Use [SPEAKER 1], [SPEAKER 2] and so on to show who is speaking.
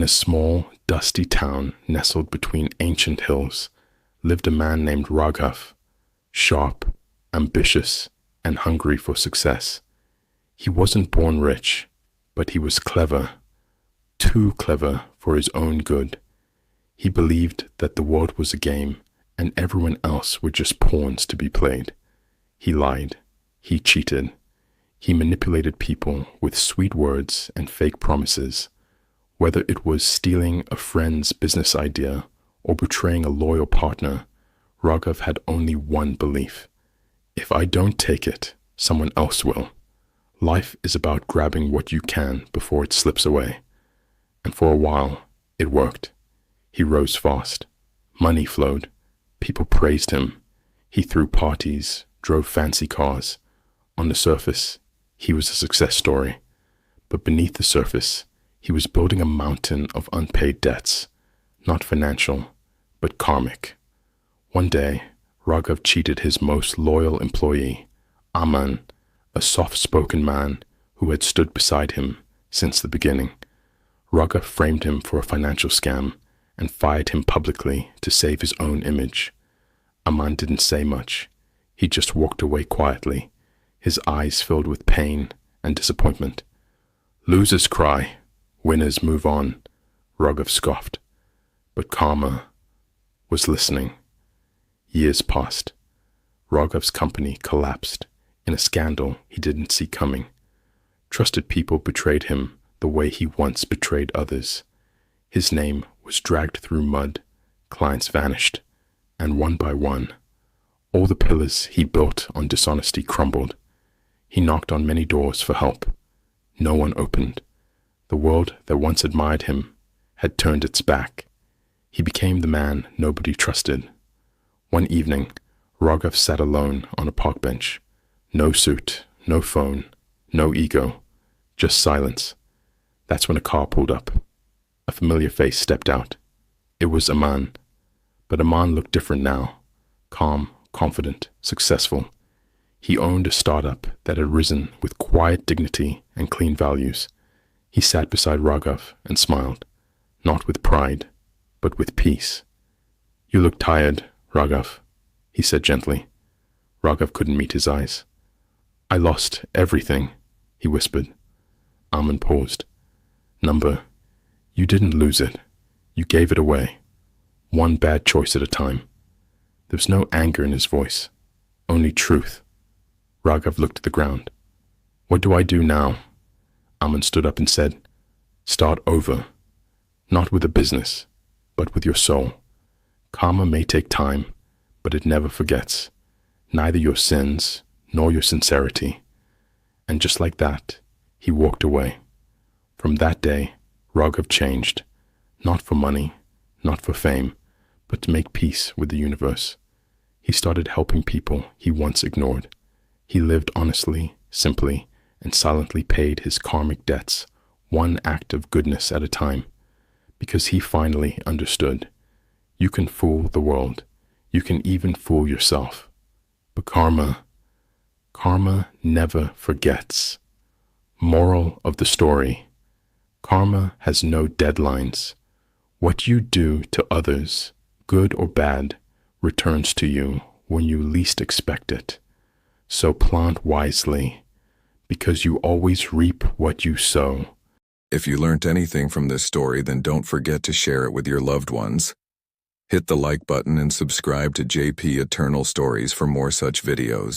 [SPEAKER 1] In a small, dusty town nestled between ancient hills lived a man named Raghav, sharp, ambitious, and hungry for success. He wasn't born rich, but he was clever, too clever for his own good. He believed that the world was a game and everyone else were just pawns to be played. He lied. He cheated. He manipulated people with sweet words and fake promises. Whether it was stealing a friend's business idea or betraying a loyal partner, Raghav had only one belief. If I don't take it, someone else will. Life is about grabbing what you can before it slips away. And for a while, it worked. He rose fast. Money flowed. People praised him. He threw parties, drove fancy cars. On the surface, he was a success story. But beneath the surface, he was building a mountain of unpaid debts, not financial, but karmic. One day, Raghav cheated his most loyal employee, Aman, a soft-spoken man who had stood beside him since the beginning. Raghav framed him for a financial scam and fired him publicly to save his own image. Aman didn't say much. He just walked away quietly, his eyes filled with pain and disappointment. Losers cry, winners move on, Raghav scoffed. But karma was listening. Years passed. Raghav's company collapsed in a scandal he didn't see coming. Trusted people betrayed him the way he once betrayed others. His name was dragged through mud, clients vanished, and one by one, all the pillars he built on dishonesty crumbled. He knocked on many doors for help. No one opened. The world that once admired him had turned its back. He became the man nobody trusted. One evening, Raghav sat alone on a park bench. No suit, no phone, no ego, just silence. That's when a car pulled up. A familiar face stepped out. It was Aman. But Aman looked different now. Calm, confident, successful. He owned a startup that had risen with quiet dignity and clean values. He sat beside Raghav and smiled, not with pride, but with peace. You look tired, Raghav, he said gently. Raghav couldn't meet his eyes. I lost everything, he whispered. Aman paused. Number, you didn't lose it. You gave it away. One bad choice at a time. There was no anger in his voice, only truth. Raghav looked at the ground. What do I do now? Aman stood up and said, start over. Not with a business, but with your soul. Karma may take time, but it never forgets. Neither your sins nor your sincerity. And just like that, he walked away. From that day, Raghav changed, not for money, not for fame, but to make peace with the universe. He started helping people he once ignored. He lived honestly, simply, and silently paid his karmic debts, one act of goodness at a time, because he finally understood. You can fool the world. You can even fool yourself. But karma never forgets. Moral of the story: karma has no deadlines. What you do to others, good or bad, returns to you when you least expect it. So plant wisely, because you always reap what you sow.
[SPEAKER 2] If you learned anything from this story, then don't forget to share it with your loved ones. Hit the like button and subscribe to JP Eternal Stories for more such videos.